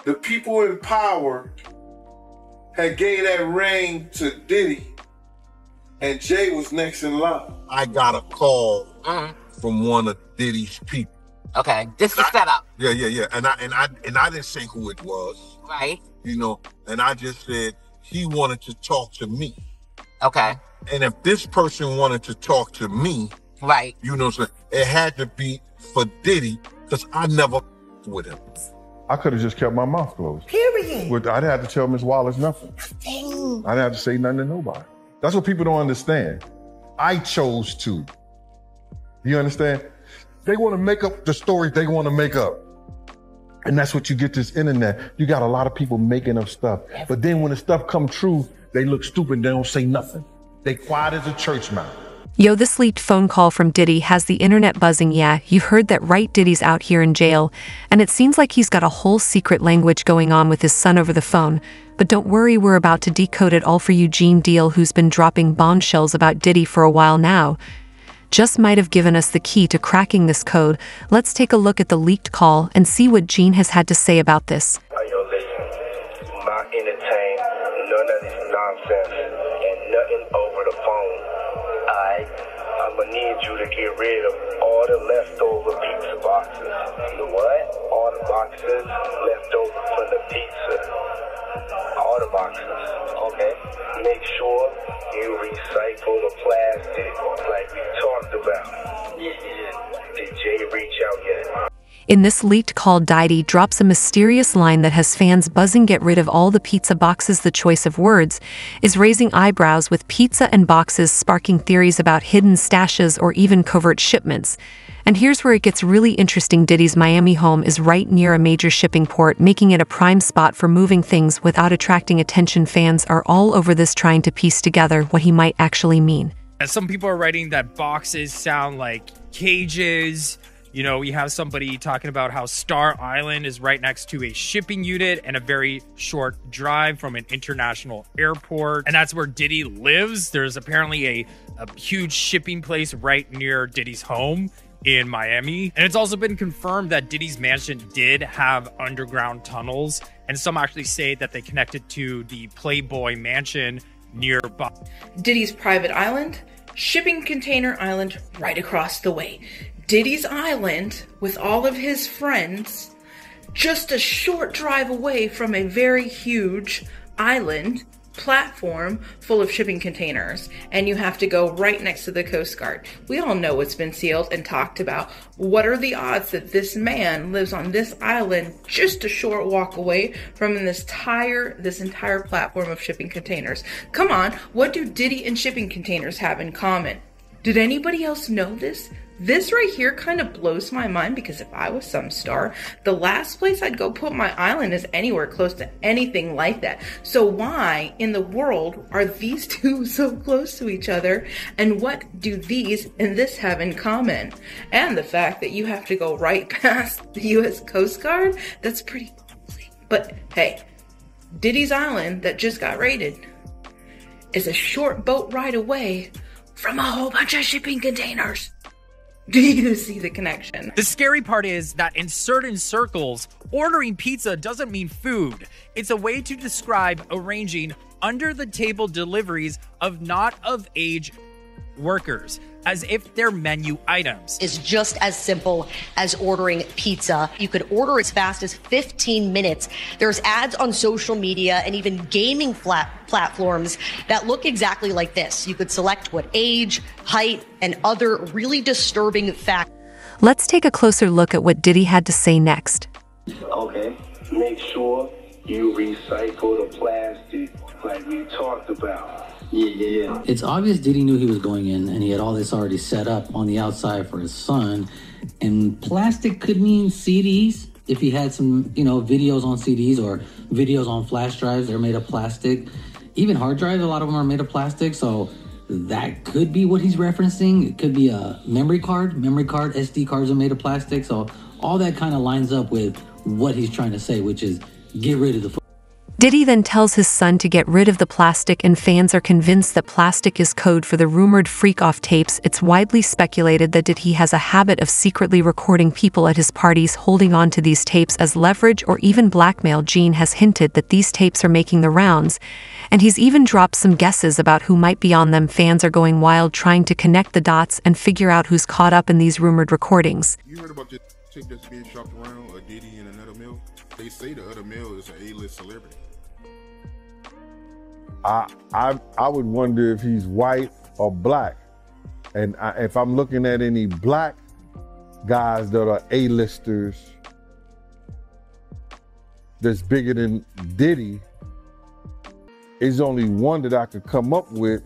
the people in power had gave that reign to Diddy, and Jay was next in line. I got a call from one of Diddy's people. Okay, this is set up. Yeah. And I didn't say who it was. Right. You know, and I just said he wanted to talk to me. Okay. And if this person wanted to talk to me, right, you know what I'm saying, it had to be for Diddy, because I never with him. I could have just kept my mouth closed. Period. I didn't have to tell Miss Wallace nothing. Dang. I didn't have to say nothing to nobody. That's what people don't understand. I chose to. You understand? They want to make up the stories they want to make up. And that's what you get this internet. You got a lot of people making up stuff. But then when the stuff come true, they look stupid. They don't say nothing. They quiet as a church mouse. Yo, this leaked phone call from Diddy has the internet buzzing. Yeah, you heard that right, Diddy's out here in jail, and it seems like he's got a whole secret language going on with his son over the phone. But don't worry, we're about to decode it all for Eugene Deal, who's been dropping bombshells about Diddy for a while now. Just might have given us the key to cracking this code. Let's take a look at the leaked call and see what Gene has had to say about this. Yo, listen, do not entertain none of this nonsense and nothing over the phone. I'm gonna need you to get rid of all the leftover pizza boxes. The what? All the boxes left over from the pizza. All the boxes, okay? Make sure you recycle the plastic like we talked about. Did Jay reach out yet? In this leaked call, Diddy drops a mysterious line that has fans buzzing. Get rid of all the pizza boxes. The choice of words is raising eyebrows, with pizza and boxes sparking theories about hidden stashes or even covert shipments. And here's where it gets really interesting. Diddy's Miami home is right near a major shipping port, making it a prime spot for moving things without attracting attention. Fans are all over this, trying to piece together what he might actually mean. Some people are writing that boxes sound like cages. You know, we have somebody talking about how Star Island is right next to a shipping unit and a very short drive from an international airport. And that's where Diddy lives. There's apparently a huge shipping place right near Diddy's home in Miami. And it's also been confirmed that Diddy's mansion did have underground tunnels. And some actually say that they connected to the Playboy mansion nearby. Diddy's private island, shipping container island right across the way. Diddy's island with all of his friends, just a short drive away from a very huge island platform full of shipping containers, and you have to go right next to the Coast Guard. We all know what's been sealed and talked about. What are the odds that this man lives on this island just a short walk away from this entire platform of shipping containers? Come on, what do Diddy and shipping containers have in common? Did anybody else know this? This right here kind of blows my mind, because if I was some star, the last place I'd go put my island is anywhere close to anything like that. So why in the world are these two so close to each other? And what do these and this have in common? And the fact that you have to go right past the U.S. Coast Guard, that's pretty crazy. But hey, Diddy's island that just got raided is a short boat ride away from a whole bunch of shipping containers. Do you see the connection? The scary part is that in certain circles, ordering pizza doesn't mean food. It's a way to describe arranging under-the-table deliveries of not-of-age workers, as if they're menu items. Is just as simple as ordering pizza. You could order as fast as 15 minutes. There's ads on social media and even gaming platforms that look exactly like this. You could select what age, height, and other really disturbing facts. Let's take a closer look at what Diddy had to say next. Okay, make sure you recycle the plastic like we talked about. Yeah. It's obvious Diddy knew he was going in, and he had all this already set up on the outside for his son. And plastic could mean CDs. If he had some, videos on CDs or videos on flash drives, they're made of plastic. Even hard drives, a lot of them are made of plastic. So that could be what he's referencing. It could be a memory card. SD cards are made of plastic. So all that kind of lines up with what he's trying to say, which is get rid of the Diddy then tells his son to get rid of the plastic, and fans are convinced that plastic is code for the rumored freak-off tapes. It's widely speculated that Diddy has a habit of secretly recording people at his parties, holding on to these tapes as leverage or even blackmail. Gene has hinted that these tapes are making the rounds, and he's even dropped some guesses about who might be on them. Fans are going wild trying to connect the dots and figure out who's caught up in these rumored recordings. You heard about this tape that's being shopped around, a Diddy and another mill? They say the other mill is an A-list celebrity. I would wonder if he's white or black. And if I'm looking at any black guys that are A-listers that's bigger than Diddy, there's only one that I could come up with.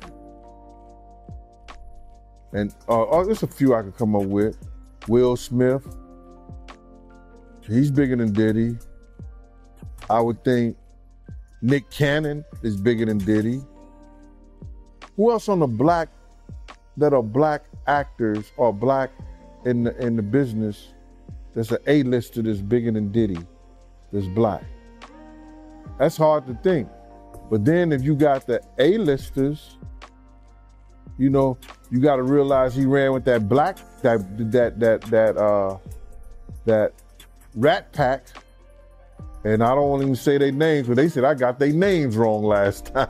And there's a few I could come up with. Will Smith, he's bigger than Diddy. I would think Nick Cannon is bigger than Diddy. Who else on the black that are black actors or black in the business that's an A-lister that's bigger than Diddy, that's black? That's hard to think. But then if you got the A-listers, you know, you got to realize he ran with that black that Rat Pack. And I don't want to even say their names, but they said I got their names wrong last time.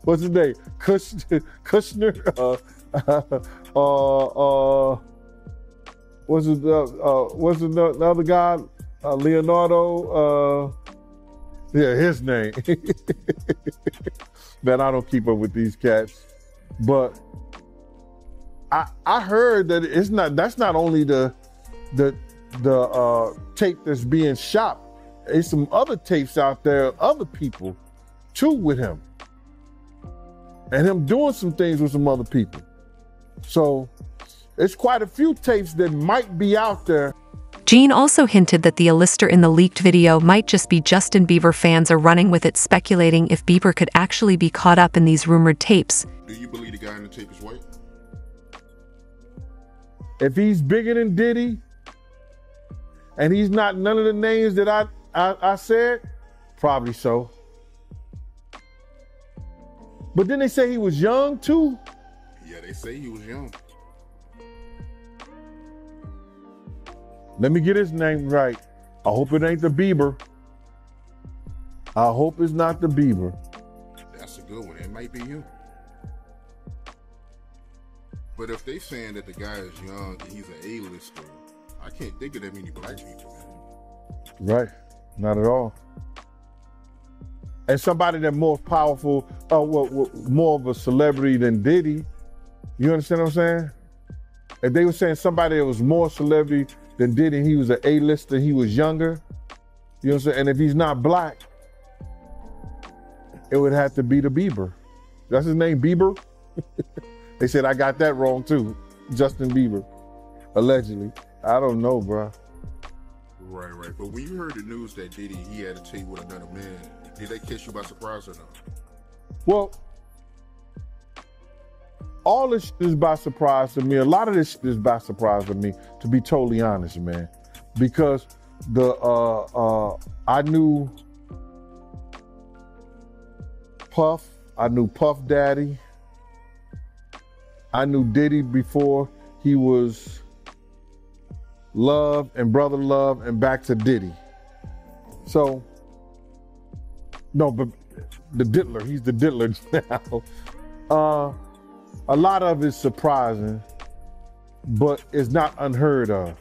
What's his name? Kushner? What's the other guy? Leonardo? Yeah, his name. Man, I don't keep up with these cats. But I heard that that's not only the tape that's being shopped. There's some other tapes out there, other people too with him. And him doing some things with some other people. So it's quite a few tapes that might be out there. Gene also hinted that the A-lister in the leaked video might just be Justin Bieber. Fans are running with it, speculating if Bieber could actually be caught up in these rumored tapes. Do you believe the guy in the tape is white? If he's bigger than Diddy, and he's not none of the names that I said, probably so. But then they say he was young too. Yeah, they say he was young. Let me get his name right. I hope it ain't the Bieber. I hope it's not the Bieber. That's a good one. It might be you. But if they saying that the guy is young and he's an A-lister, I can't think of that many black people, man. Right, not at all. And somebody that's more powerful, more of a celebrity than Diddy, you understand what I'm saying? If they were saying somebody that was more celebrity than Diddy, he was an A-lister, he was younger, you know what I'm saying? And if he's not black, it would have to be the Bieber. That's his name, Bieber? They said I got that wrong too, Justin Bieber, allegedly. I don't know, bro. Right. But when you heard the news that Diddy, he had a tape with another man, did that catch you by surprise or no? Well, all this shit is by surprise to me. A lot of this shit is by surprise to me, to be totally honest, man. Because I knew Puff, I knew Puff Daddy, I knew Diddy before he was Love and Brother Love and back to Diddy. So, no, but the diddler, he's the diddler now. A lot of it's surprising, but it's not unheard of.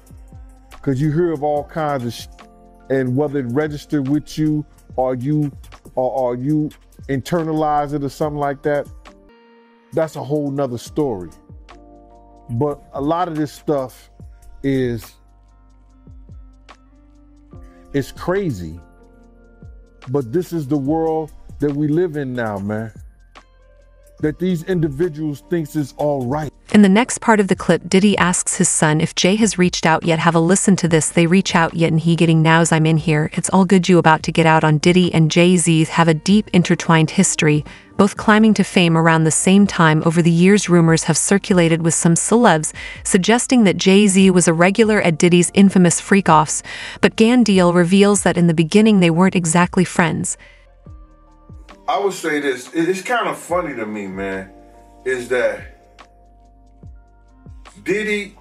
Because you hear of all kinds of shit, and whether it registered with you or you internalize it or something like that, that's a whole nother story. But a lot of this stuff is crazy. But this is the world that we live in now, man. that these individuals thinks is all right. In the next part of the clip, Diddy asks his son if Jay has reached out yet. Have a listen to this. They reach out yet and he getting nows. I'm in here. It's all good you about to get out on. Diddy and Jay-Z have a deep intertwined history, both climbing to fame around the same time. Over the years, rumors have circulated with some celebs suggesting that Jay-Z was a regular at Diddy's infamous freak-offs, but Gandeal reveals that in the beginning they weren't exactly friends. I would say this, it's kind of funny to me, man, is that Diddy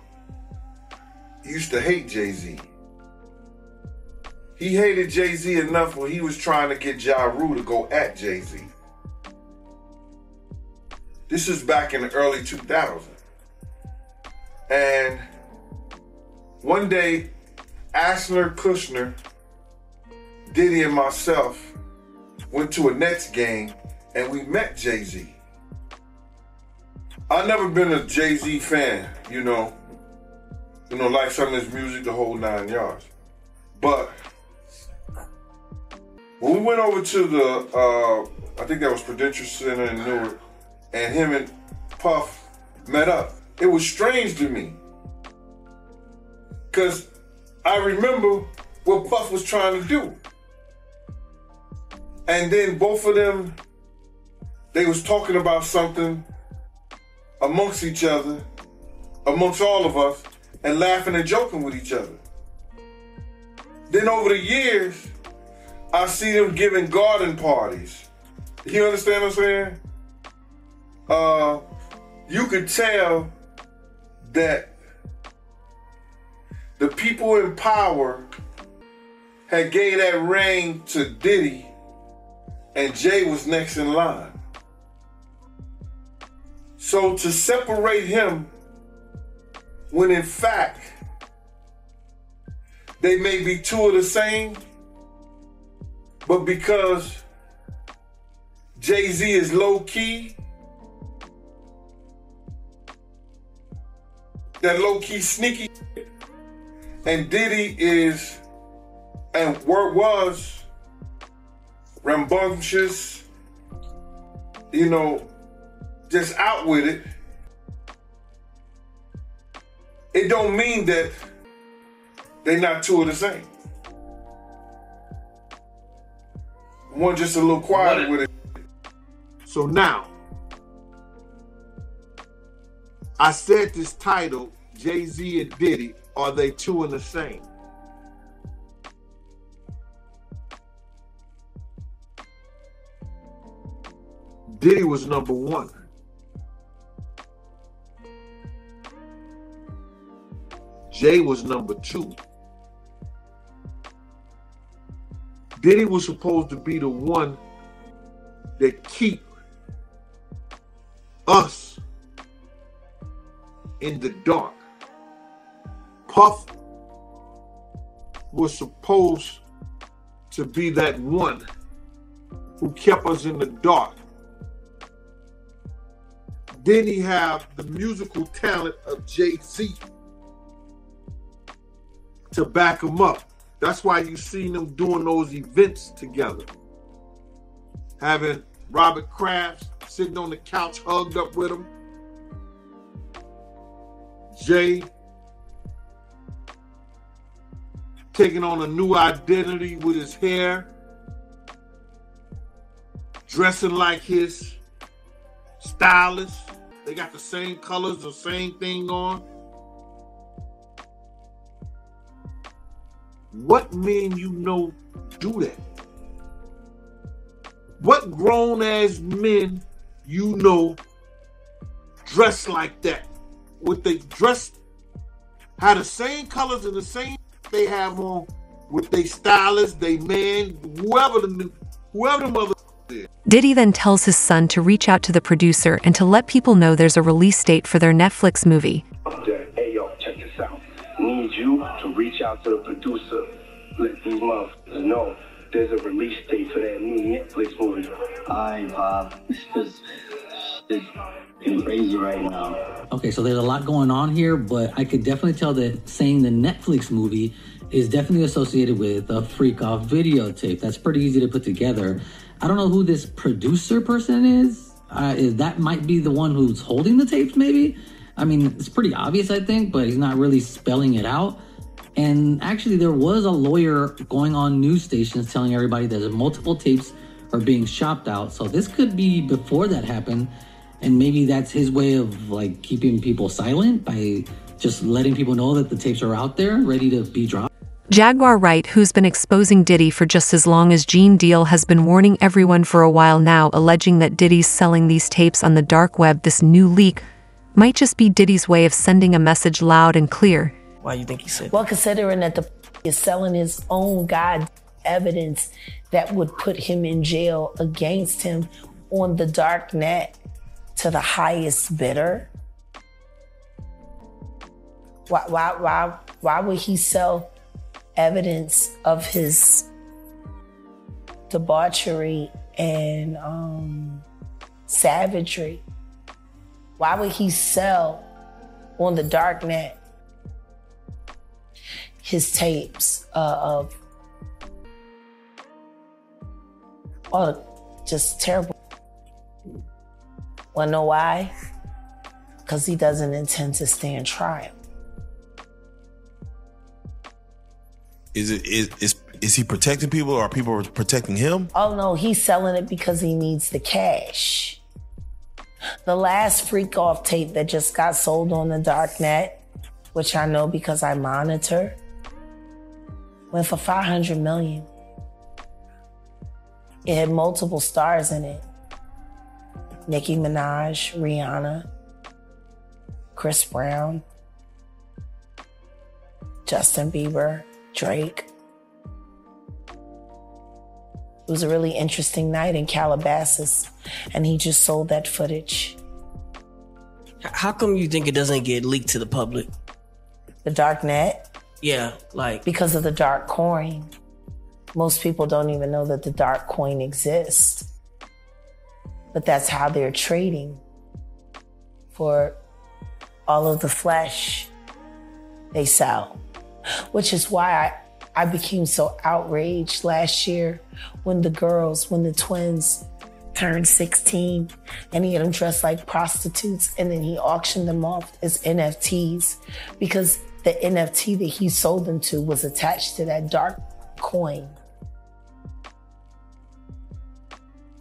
used to hate Jay-Z. He hated Jay-Z enough when he was trying to get Ja Rule to go at Jay-Z. This is back in the early 2000s. And one day, Asner, Kushner, Diddy and myself went to a Nets game and we met Jay-Z. I've never been a Jay-Z fan, you know, like some of his music, the whole 9 yards. But when we went over to the, I think that was Prudential Center in Newark, and him and Puff met up, it was strange to me. Because I remember what Puff was trying to do. And then both of them, they was talking about something amongst each other, amongst all of us, and laughing and joking with each other. Then over the years, I see them giving garden parties. You understand what I'm saying? You could tell that the people in power had gave that reign to Diddy, and Jay was next in line. So to separate him, when in fact, they may be two of the same, but because Jay-Z is low-key, that low-key sneaky, and Diddy is, and was, rambunctious, you know, just out with it, it don't mean that they're not two of the same. One just a little quieter with it. So now, I said this title, Jay-Z and Diddy, are they two and the same? Diddy was number one. Jay was number two. Diddy was supposed to be the one that keep us in the dark. Puff was supposed to be that one who kept us in the dark. Then he have the musical talent of Jay-Z to back him up. That's why you seen them doing those events together. Having Robert Kraft sitting on the couch hugged up with him. Jay taking on a new identity with his hair. Dressing like his stylist. They got the same colors, the same thing on. What men you know do that? What grown-ass men you know dress like that? What they dress, have the same colors and the same they have on with they stylist, they man, whoever the mother is. Diddy then tells his son to reach out to the producer and to let people know there's a release date for their Netflix movie. Hey, yo, check this out. Need you to reach out to the producer. Let these motherfuckers know there's a release date for that new Netflix movie. Alright, Bob. It's getting crazy right now. Okay, so there's a lot going on here, but I could definitely tell that saying the Netflix movie is definitely associated with a freak-off videotape. That's pretty easy to put together. I don't know who this producer person is. that might be the one who's holding the tapes, maybe. I mean, it's pretty obvious, I think, but he's not really spelling it out. And actually, there was a lawyer going on news stations telling everybody that multiple tapes are being shopped out. So this could be before that happened. And maybe that's his way of like keeping people silent by just letting people know that the tapes are out there, ready to be dropped. Jaguar Wright, who's been exposing Diddy for just as long as Gene Deal, has been warning everyone for a while now, alleging that Diddy's selling these tapes on the dark web. This new leak might just be Diddy's way of sending a message loud and clear. Why you think he said? Well, considering that the is selling his own evidence that would put him in jail against him on the dark net to the highest bidder. Why would he sell evidence of his debauchery and savagery? Why would he sell on the dark net his tapes of just terrible? Wanna know why? Because he doesn't intend to stand trial. Is he protecting people, or are people protecting him? Oh no, he's selling it because he needs the cash. The last freak off tape that just got sold on the dark net, which I know because I monitor, went for $500 million. It had multiple stars in it. Nicki Minaj, Rihanna, Chris Brown, Justin Bieber, Drake. It was a really interesting night in Calabasas, and he just sold that footage. How come you think it doesn't get leaked to the public? The dark net? Yeah, like... Because of the dark coin. Most people don't even know that the dark coin exists. But that's how they're trading for all of the flesh they sell. Which is why I became so outraged last year when the twins turned 16 and he had them dressed like prostitutes, and then he auctioned them off as NFTs because the NFT that he sold them to was attached to that dark coin.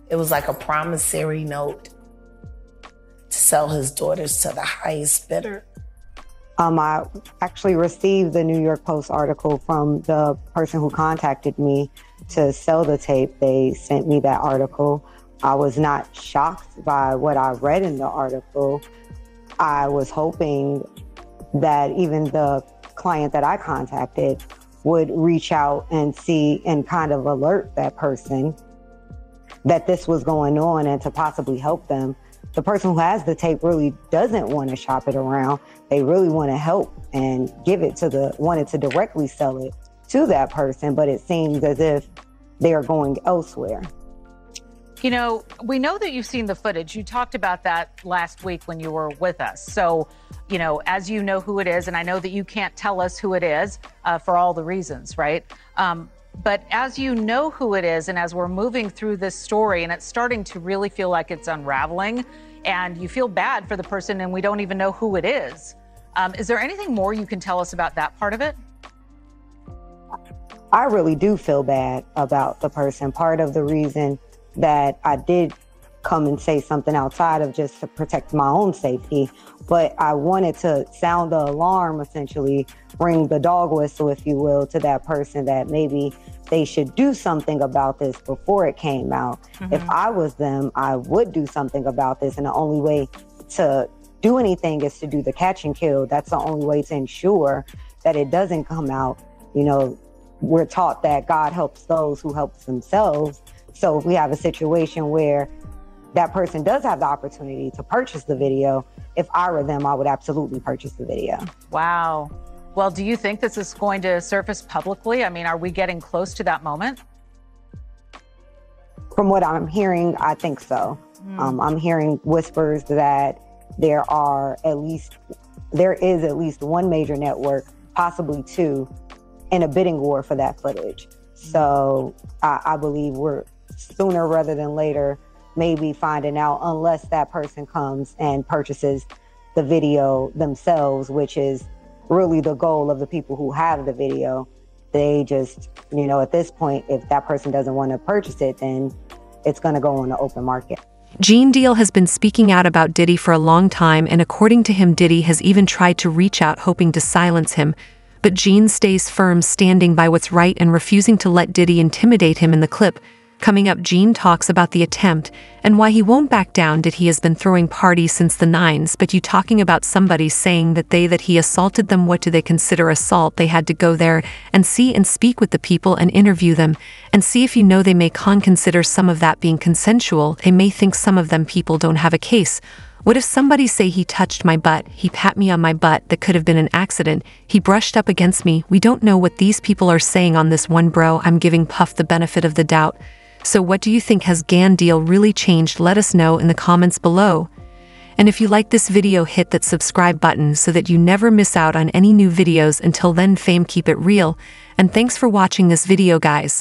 It was like a promissory note to sell his daughters to the highest bidder. I actually received the New York Post article from the person who contacted me to sell the tape. They sent me that article. I was not shocked by what I read in the article. I was hoping that even the client that I contacted would reach out and see and kind of alert that person that this was going on and to possibly help them. The person who has the tape really doesn't want to shop it around. They really want to help and wanted to directly sell it to that person, but it seems as if they are going elsewhere. You know, we know that you've seen the footage. You talked about that last week when you were with us. So, you know, as you know who it is, and I know that you can't tell us who it is for all the reasons, right? But as you know who it is, and as we're moving through this story, and it's starting to really feel like it's unraveling, and you feel bad for the person, and we don't even know who it is there anything more you can tell us about that part of it? I really do feel bad about the person. Part of the reason that I did come and say something outside of just to protect my own safety, but I wanted to sound the alarm, essentially ring the dog whistle, if you will, to that person that maybe they should do something about this before it came out. Mm-hmm. If I was them, I would do something about this. And the only way to do anything is to do the catch and kill. That's the only way to ensure that it doesn't come out. You know, we're taught that God helps those who help themselves. So if we have a situation where that person does have the opportunity to purchase the video, if I were them, I would absolutely purchase the video. Wow. Well, do you think this is going to surface publicly? I mean, are we getting close to that moment? From what I'm hearing, I think so. I'm hearing whispers that there is at least one major network, possibly two, in a bidding war for that footage. So I believe we're sooner rather than later maybe finding out unless that person comes and purchases the video themselves, which is really the goal of the people who have the video. They just, you know, at this point, if that person doesn't want to purchase it, then it's going to go on the open market. Gene Deal has been speaking out about Diddy for a long time, and according to him, Diddy has even tried to reach out hoping to silence him. But Gene stays firm, standing by what's right and refusing to let Diddy intimidate him in the clip. Coming up, Gene talks about the attempt and why he won't back down. Diddy has been throwing parties since the 90s, but you talking about somebody saying that he assaulted them. What do they consider assault? They had to go there and see and speak with the people and interview them and see if you know they may consider some of that being consensual. They may think some of them people don't have a case. What if somebody say he touched my butt, he pat me on my butt, that could have been an accident, he brushed up against me? We don't know what these people are saying on this one, bro. I'm giving Puff the benefit of the doubt. So what do you think? Has Gene Deal really changed? Let us know in the comments below. And if you like this video, hit that subscribe button so that you never miss out on any new videos. Until then, fame, keep it real. And thanks for watching this video, guys.